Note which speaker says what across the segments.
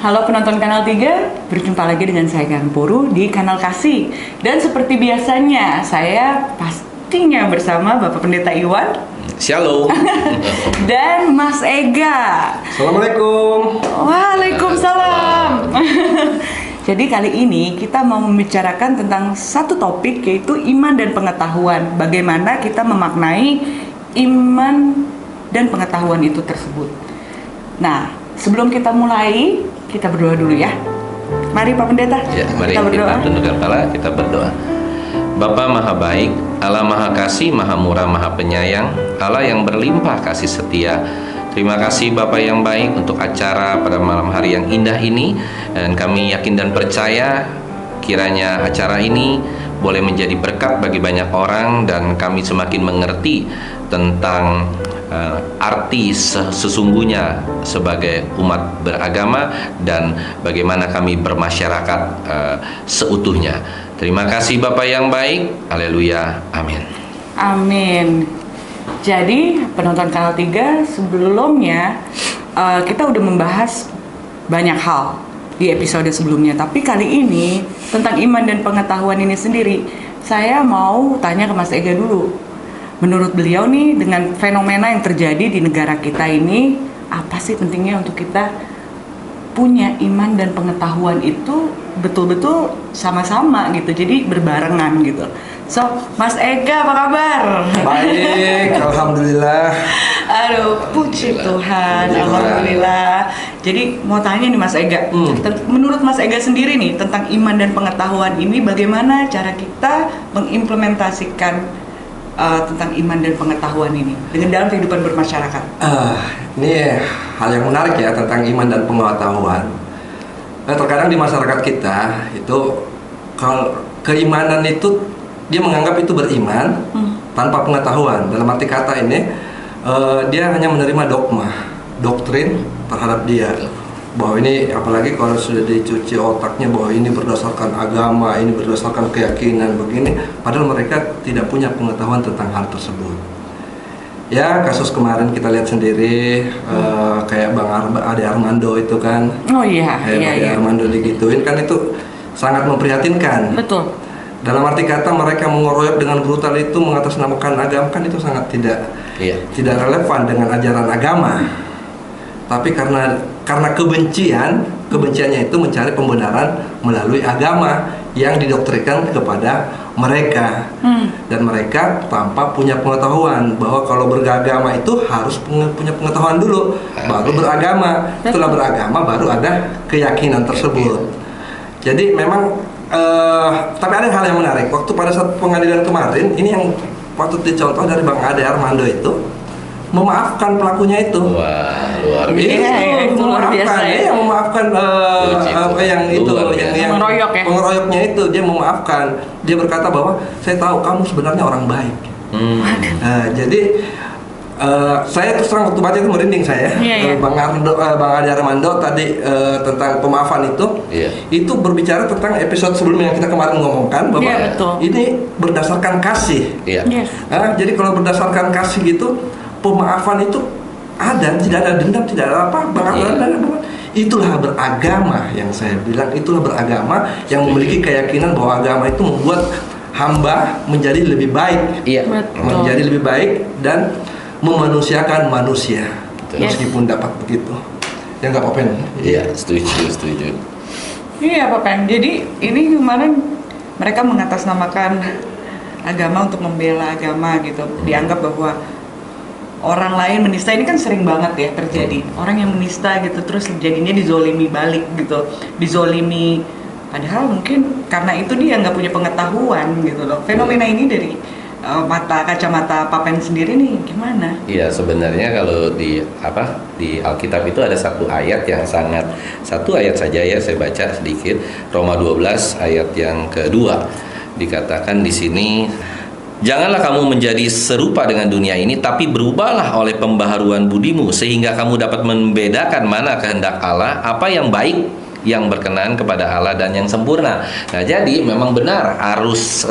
Speaker 1: Halo penonton Kanal 3, berjumpa lagi dengan saya Kang Puru di Kanal Kasih. Dan seperti biasanya, saya pastinya bersama Bapak Pendeta Iwan
Speaker 2: Shalom.
Speaker 1: dan Mas Ega.
Speaker 3: Assalamualaikum.
Speaker 1: Waalaikumsalam. Jadi kali ini kita mau membicarakan tentang satu topik, yaitu iman dan pengetahuan. Bagaimana kita memaknai iman dan pengetahuan itu tersebut. Nah, sebelum kita mulai, kita berdoa dulu ya. Mari Pak Pendeta,
Speaker 2: Ya, mari
Speaker 1: kita berdoa.
Speaker 2: kita tundukkan kepala, kita berdoa. Bapa Maha Baik, Allah Maha Kasih, Maha Murah, Maha Penyayang, Allah yang berlimpah kasih setia. Terima kasih Bapa yang baik untuk acara pada malam hari yang indah ini. Dan kami yakin dan percaya kiranya acara ini boleh menjadi berkat bagi banyak orang. Dan kami semakin mengerti tentang arti sesungguhnya sebagai umat beragama dan bagaimana kami bermasyarakat seutuhnya. Terima kasih Bapa yang baik. Haleluya. Amin.
Speaker 1: Amin. Jadi penonton Kanal 3, sebelumnya kita udah membahas banyak hal di episode sebelumnya. Tapi kali ini tentang iman dan pengetahuan ini sendiri, saya mau tanya ke Mas Ega dulu. Menurut beliau nih, dengan fenomena yang terjadi di negara kita ini, apa sih pentingnya untuk kita punya iman dan pengetahuan itu betul-betul sama-sama gitu, jadi berbarengan gitu. So, Mas Ega apa kabar?
Speaker 3: Baik, alhamdulillah.
Speaker 1: Aduh, puji Tuhan, alhamdulillah. Jadi mau tanya nih Mas Ega, menurut Mas Ega sendiri nih tentang iman dan pengetahuan ini, bagaimana cara kita mengimplementasikan tentang iman dan pengetahuan ini dengan dalam kehidupan bermasyarakat?
Speaker 3: Ini hal yang menarik ya tentang iman dan pengetahuan. Terkadang di masyarakat kita itu kalau keimanan itu dia menganggap itu beriman tanpa pengetahuan. Dalam arti kata ini dia hanya menerima dogma, doktrin terhadap dia. Bahwa ini, apalagi kalau sudah dicuci otaknya bahwa ini berdasarkan agama, ini berdasarkan keyakinan begini, padahal mereka tidak punya pengetahuan tentang hal tersebut. Ya, kasus kemarin kita lihat sendiri, kayak Bang Ade Armando itu kan.
Speaker 1: Oh iya,
Speaker 3: Ade Armando digituin kan, itu sangat memprihatinkan.
Speaker 1: Betul.
Speaker 3: Dalam arti kata mereka mengeroyok dengan brutal itu mengatasnamakan agama, kan itu sangat tidak relevan dengan ajaran agama. Tapi karena kebenciannya itu mencari pembenaran melalui agama yang didoktrinkan kepada mereka. Dan mereka tanpa punya pengetahuan bahwa kalau beragama itu harus punya pengetahuan dulu, baru beragama. Setelah beragama baru ada keyakinan tersebut. Jadi memang tapi ada hal yang menarik. Waktu pada saat pengadilan kemarin, ini yang patut dicontoh dari Bang Ade Armando itu, memaafkan pelakunya itu.
Speaker 2: Wah, luar biasa.
Speaker 1: Itu luar biasa ya.
Speaker 3: Memaafkan yang
Speaker 1: mengeroyok ya.
Speaker 3: pengeroyoknya itu, dia memaafkan. Dia berkata bahwa saya tahu kamu sebenarnya orang baik. Jadi saya terus terang waktu baca itu merinding saya. Bang Ade Armando tadi tentang pemaafan itu, itu berbicara tentang episode sebelumnya yang kita kemarin ngomongkan bahwa ini berdasarkan kasih. Jadi kalau berdasarkan kasih gitu, pemaafan itu ada, tidak ada dendam, tidak ada apa, itulah beragama yang saya bilang, itulah beragama yang memiliki keyakinan bahwa agama itu membuat hamba menjadi lebih baik, menjadi lebih baik dan memanusiakan manusia, meskipun dapat begitu. Ya nggak apa-apa.
Speaker 2: Iya, setuju.
Speaker 1: Iya Pak Pen. Jadi ini kemarin mereka mengatasnamakan agama untuk membela agama gitu, dianggap bahwa orang lain menista. Ini kan sering banget ya terjadi, orang yang menista gitu terus jadinya dizolimi balik gitu, dizolimi padahal mungkin karena itu dia nggak punya pengetahuan gitu loh. Fenomena ini dari kacamata Pak Pen sendiri nih gimana?
Speaker 2: Iya, sebenarnya kalau di Alkitab itu ada satu ayat saja ya, saya baca sedikit, Roma 12 ayat yang kedua. Dikatakan di sini, janganlah kamu menjadi serupa dengan dunia ini, tapi berubahlah oleh pembaharuan budimu, sehingga kamu dapat membedakan mana kehendak Allah, apa yang baik yang berkenan kepada Allah dan yang sempurna. Nah, jadi memang benar harus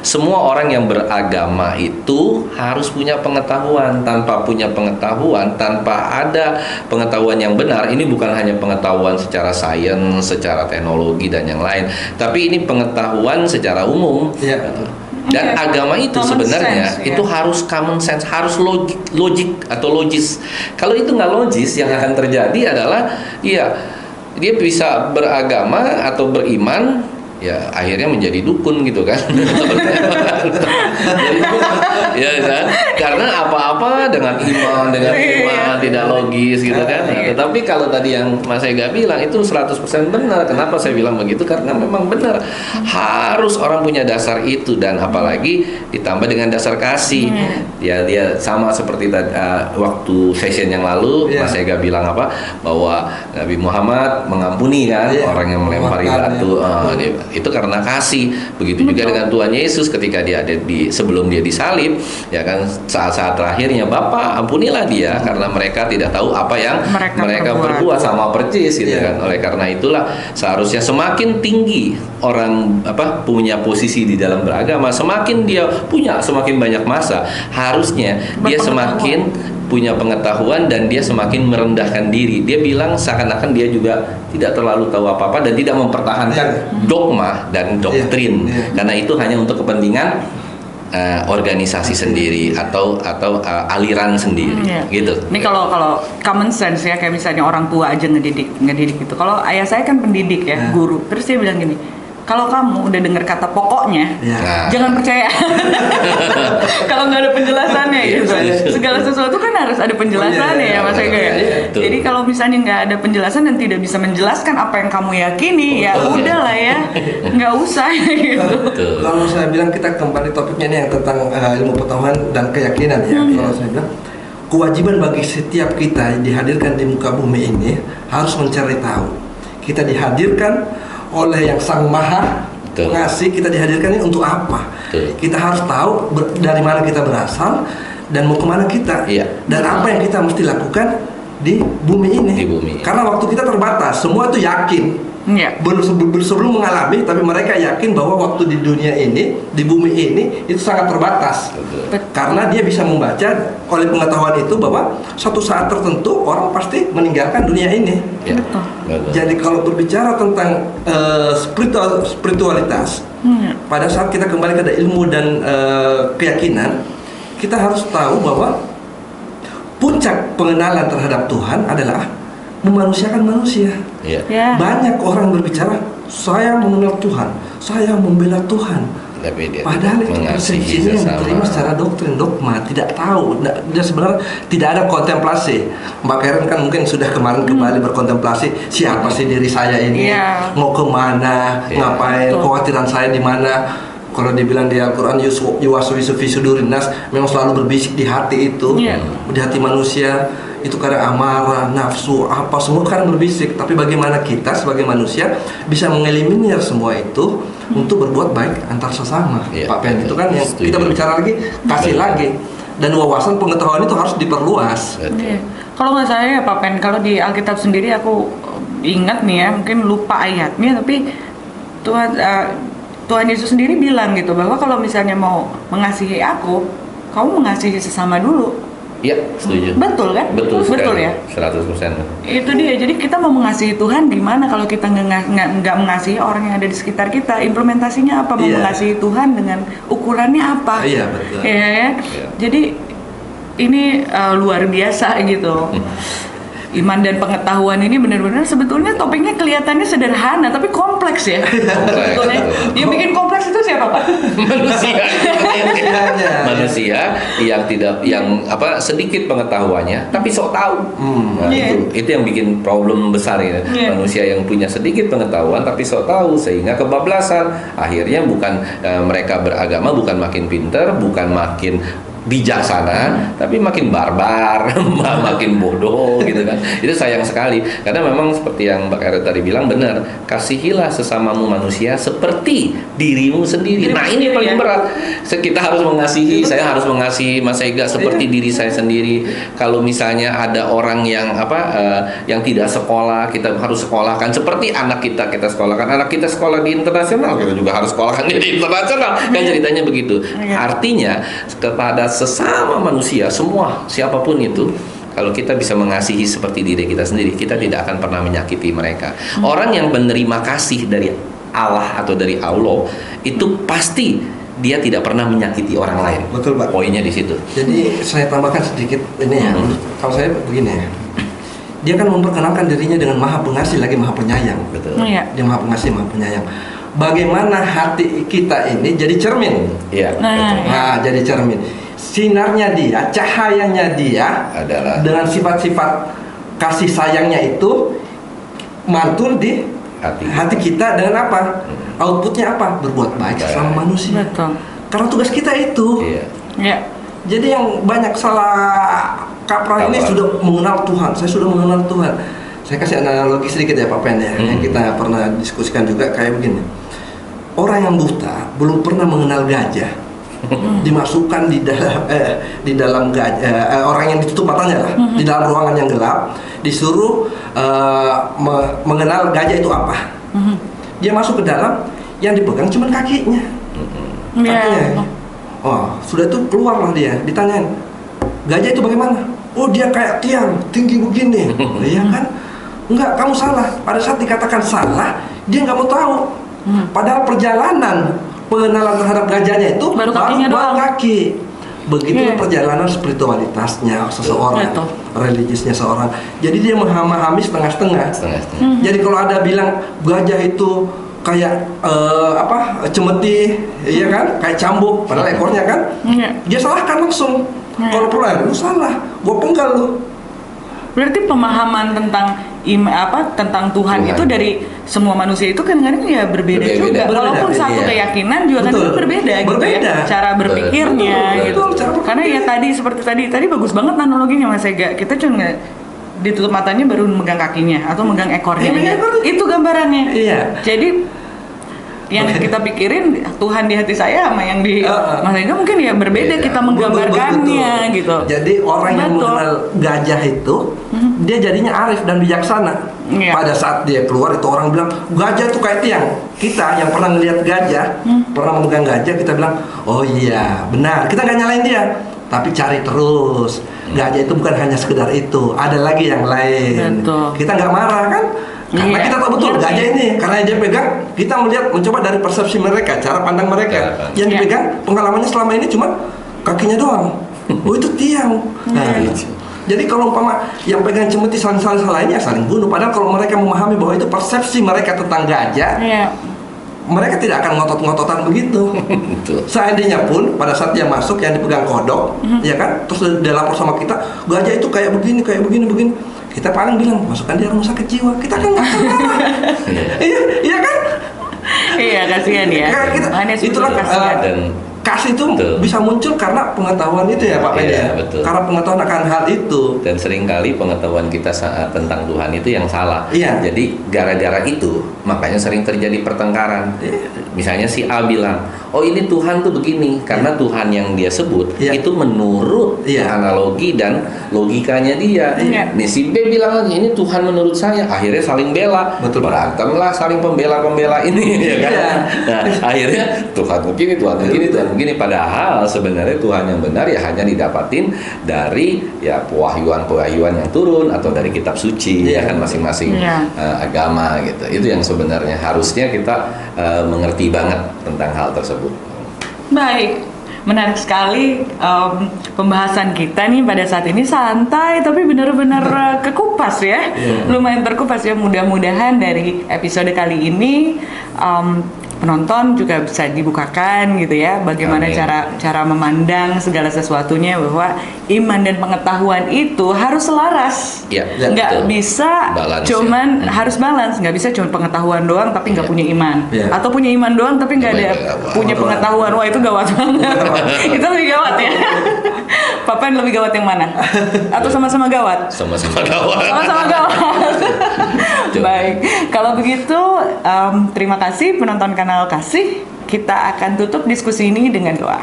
Speaker 2: semua orang yang beragama itu harus punya pengetahuan. Tanpa punya pengetahuan, tanpa ada pengetahuan yang benar, ini bukan hanya pengetahuan secara sains, secara teknologi dan yang lain, tapi ini pengetahuan secara umum. Dan agama itu sebenarnya itu harus common sense, harus logik atau logis. Kalau itu nggak logis, yang akan terjadi adalah dia bisa beragama atau beriman, ya akhirnya menjadi dukun gitu kan. Ya kan, karena apa-apa dengan iman tidak logis gitu kan. Tetapi kalau tadi yang Mas Ega bilang itu 100% benar. Kenapa saya bilang begitu? Karena memang benar, harus orang punya dasar itu, dan apalagi ditambah dengan dasar kasih. Dia sama seperti waktu session yang lalu Mas Ega bilang bahwa Nabi Muhammad mengampuni kan orang yang melempari batu. Itu karena kasih. Begitu juga dengan Tuhan Yesus ketika dia ada sebelum dia disalib, ya kan, saat-saat terakhirnya, Bapa ampunilah dia karena mereka tidak tahu apa yang mereka berbuat, sama percis gitu kan. Oleh karena itulah seharusnya semakin tinggi orang punya posisi di dalam beragama, semakin dia punya semakin banyak masa, harusnya dia semakin punya pengetahuan dan dia semakin merendahkan diri. Dia bilang seakan-akan dia juga tidak terlalu tahu apa-apa dan tidak mempertahankan dogma dan doktrin, karena itu hanya untuk kepentingan organisasi sendiri atau aliran sendiri, gitu.
Speaker 1: Ini kalau common sense ya, kayak misalnya orang tua aja ngedidik gitu. Kalau ayah saya kan pendidik ya, guru. Terus dia bilang gini, kalau kamu udah dengar kata pokoknya, jangan percaya. Kalau nggak ada penjelasannya gitu. Segala sesuatu kan harus ada penjelasannya ya Mas Ega. Jadi kalau misalnya nggak ada penjelasan dan tidak bisa menjelaskan apa yang kamu yakini, ya udahlah ya, nggak usah gitu.
Speaker 3: Kalau saya bilang, kita kembali topiknya ini yang tentang ilmu pengetahuan dan keyakinan ya. Kalau saya bilang, kewajiban bagi setiap kita dihadirkan di muka bumi ini harus mencari tahu. Kita dihadirkan oleh yang Sang Maha Pengasih, kita dihadirkan ini untuk apa? Kita harus tahu dari mana kita berasal dan mau kemana kita, dan apa yang kita mesti lakukan di bumi ini. Karena waktu kita terbatas, semua itu yakin. Sebelum mengalami, tapi mereka yakin bahwa waktu di dunia ini, di bumi ini, itu sangat terbatas. Karena dia bisa membaca oleh pengetahuan itu bahwa suatu saat tertentu orang pasti meninggalkan dunia ini. Jadi kalau berbicara tentang spiritualitas, pada saat kita kembali ke ilmu dan keyakinan, kita harus tahu bahwa puncak pengenalan terhadap Tuhan adalah memanusiakan manusia. Banyak orang berbicara, saya mengenal Tuhan, saya membela Tuhan, padahal itu persepsinya yang diterima secara doktrin, dogma, tidak tahu. Dan sebenarnya tidak ada kontemplasi. Mbak Karen kan mungkin sudah kemarin kembali berkontemplasi, siapa sih diri saya ini, mau kemana, ngapain, kekhawatiran saya di mana. Kalau dibilang di Al-Quran, yuwaswisu fi sudurin nas, memang selalu berbisik di hati itu, di hati manusia. Itu kadang amarah, nafsu, apa semua kan berbisik. Tapi bagaimana kita sebagai manusia bisa mengeliminir semua itu untuk berbuat baik antar sesama, Pak Pen. Itu kan yang kita berbicara lagi, kasih lagi. Dan wawasan pengetahuan itu harus diperluas.
Speaker 1: Kalau nggak salah ya Pak Pen, kalau di Alkitab sendiri aku ingat nih ya, mungkin lupa ayatnya, tapi Tuhan Yesus sendiri bilang gitu, bahwa kalau misalnya mau mengasihi aku, kamu mengasihi sesama dulu.
Speaker 2: Iya, setuju.
Speaker 1: Betul kan? Betul ya?
Speaker 2: 100%.
Speaker 1: Itu dia. Jadi kita mau mengasihi Tuhan gimana kalau kita nggak mengasihi orang yang ada di sekitar kita? Implementasinya apa? Mau mengasihi Tuhan dengan ukurannya apa?
Speaker 3: Iya, betul.
Speaker 1: Ya. Jadi ini luar biasa gitu. Iman dan pengetahuan ini benar-benar sebetulnya topiknya kelihatannya sederhana tapi kompleks ya. Sebetulnya yang bikin kompleks itu siapa Pak?
Speaker 2: Manusia yang sedikit pengetahuannya tapi sok tahu. Itu yang bikin problem besar ya. Manusia yang punya sedikit pengetahuan tapi sok tahu, sehingga kebablasan. Akhirnya bukan mereka beragama bukan makin pintar, bukan makin bijaksana tapi makin barbar, makin bodoh gitu kan. Itu sayang sekali karena memang seperti yang Mbak Ero tadi bilang benar, kasihilah sesamamu manusia seperti dirimu sendiri. Nah, ini paling berat. Kita harus mengasihi, saya harus mengasihi Mas Ega seperti diri saya sendiri. Kalau misalnya ada orang yang yang tidak sekolah, kita harus sekolahkan seperti anak kita sekolahkan. Anak kita sekolah di internasional, kita juga harus sekolahkan dia di internasional. Kan ceritanya begitu. Artinya kepada sesama manusia semua, siapapun itu, kalau kita bisa mengasihi seperti diri kita sendiri, kita tidak akan pernah menyakiti mereka. Orang yang menerima kasih dari Allah atau dari Allah itu pasti dia tidak pernah menyakiti orang lain.
Speaker 3: Betul, Pak.
Speaker 2: Poinnya di situ.
Speaker 3: Jadi saya tambahkan sedikit ini ya. Kalau saya begini ya, dia kan memperkenalkan dirinya dengan maha pengasih lagi maha penyayang.
Speaker 2: Betul.
Speaker 3: Dia maha pengasih maha penyayang. Bagaimana hati kita ini jadi cermin?
Speaker 2: Iya.
Speaker 3: Nah, jadi cermin. Sinarnya dia, cahayanya dia
Speaker 2: adalah
Speaker 3: dengan sifat-sifat kasih sayangnya itu mantul di hati kita dengan apa? Outputnya apa? Berbuat baik sama manusia.
Speaker 1: Betul.
Speaker 3: Karena tugas kita itu.
Speaker 1: Iya.
Speaker 3: Jadi yang banyak salah kaprah ini sudah mengenal Tuhan. Saya sudah mengenal Tuhan. Saya kasih analogi sedikit ya Pak Pen ya, yang kita pernah diskusikan juga kayak begini. Orang yang buta belum pernah mengenal gajah, dimasukkan di dalam gajah, orang yang ditutup matanya lah, di dalam ruangan yang gelap, disuruh mengenal gajah itu apa. Dia masuk ke dalam, yang dipegang cuma kakinya. Oh, sudah itu keluarlah dia, ditanyain, gajah itu bagaimana? Oh, dia kayak tiang, tinggi begini. Iya kan? Enggak, kamu salah. Pada saat dikatakan salah, dia nggak mau tahu. Padahal perjalanan pengenalan terhadap gajahnya itu baru kaki. Begitu perjalanan spiritualitasnya seseorang, religiusnya seorang. Jadi dia memahami setengah-setengah. Jadi kalau ada bilang gajah itu kayak cemeti, iya kan, kayak cambuk, padahal ekornya kan, dia salahkan langsung. Kalau perlu, lu salah, gua penggal lu.
Speaker 1: Berarti pemahaman tentang tentang Tuhan itu dari semua manusia itu kadang-kadang ya berbeda juga. Walaupun satu keyakinan juga kadang berbeda gitu ya. Cara berpikirnya gitu. Karena ya seperti tadi bagus banget analoginya Mas Ega. Kita cuma ditutup matanya baru megang kakinya atau megang ekornya. Itu gambarannya. Jadi yang kita pikirin Tuhan di hati saya sama yang di Mas Ega mungkin ya berbeda, kita menggambarkannya gitu.
Speaker 3: Jadi orang yang mengenal gajah itu dia jadinya arif dan bijaksana. Pada saat dia keluar itu orang bilang gajah itu kayak tiang. Kita yang pernah melihat gajah, pernah memegang gajah, kita bilang oh iya benar. Kita nggak nyalain dia, tapi cari terus. Gajah itu bukan hanya sekedar itu, ada lagi yang lain. Kita nggak marah kan? Karena kita tahu betul gajah ini, karena dia pegang, kita melihat mencoba dari persepsi mereka, cara pandang mereka. Yang dipegang pengalamannya selama ini cuma kakinya doang. Oh itu tiang. Jadi kalau umpama yang pegang cemeti saling lainnya saling bunuh. Padahal kalau mereka memahami bahwa itu persepsi mereka tentang gajah, mereka tidak akan ngotot-ngototan begitu. Seandainya pun pada saat dia masuk yang dipegang kodok, ya kan, terus dia lapor sama kita, gajah itu kayak begini. Kita paling bilang masukkan dia rumah sakit jiwa. Kita kan nggak tahu. Iya kan?
Speaker 1: Iya kasihan ya.
Speaker 3: Itulah kasihan. Kasih itu bisa muncul karena pengetahuan itu ya Pak Pede. Karena pengetahuan akan hal itu.
Speaker 2: Dan seringkali pengetahuan kita tentang Tuhan itu yang salah. Jadi gara-gara itu makanya sering terjadi pertengkaran. Misalnya si A bilang, oh ini Tuhan tuh begini, karena Tuhan yang dia sebut itu menurut analogi dan logikanya dia. Nih si B bilang lagi, ini Tuhan menurut saya. Akhirnya saling bela, berantemlah saling pembela ini, ya kan? Nah akhirnya Tuhan begini, Tuhan begini. Padahal sebenarnya Tuhan yang benar ya hanya didapatin dari ya pewahyuan yang turun atau dari kitab suci, ya kan masing-masing agama gitu. Itu yang sebenarnya harusnya kita mengerti banget tentang hal tersebut.
Speaker 1: Baik, menarik sekali pembahasan kita nih pada saat ini, santai tapi benar-benar kekupas ya, lumayan terkupas ya. Mudah-mudahan dari episode kali ini penonton juga bisa dibukakan gitu ya, bagaimana cara memandang segala sesuatunya, bahwa iman dan pengetahuan itu harus selaras, nggak bisa cuman harus balance, nggak bisa cuma pengetahuan doang tapi nggak punya iman, atau punya iman doang tapi nggak ada punya pengetahuan. Wah itu gawat banget. Itu lebih gawat ya. Papa yang lebih gawat yang mana? Atau sama-sama gawat?
Speaker 2: Sama-sama gawat.
Speaker 1: Sama-sama gawat. Baik, kalau begitu terima kasih penonton kanal Kasih. Kita akan tutup diskusi ini dengan doa.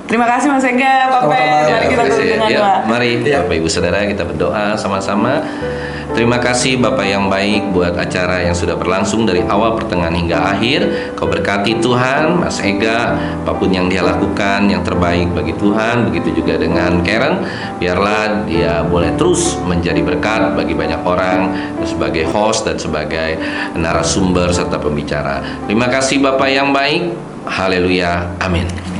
Speaker 1: Terima kasih Mas Ega, Papa. Mari kita tutup dengan doa.
Speaker 2: Mari Bapak Ibu Saudara kita berdoa sama-sama. Terima kasih Bapak yang baik buat acara yang sudah berlangsung dari awal, pertengahan hingga akhir. Kau berkati Tuhan, Mas Ega, apapun yang dia lakukan yang terbaik bagi Tuhan. Begitu juga dengan Karen, biarlah dia boleh terus menjadi berkat bagi banyak orang sebagai host dan sebagai narasumber serta pembicara. Terima kasih Bapak yang baik. Haleluya, amin.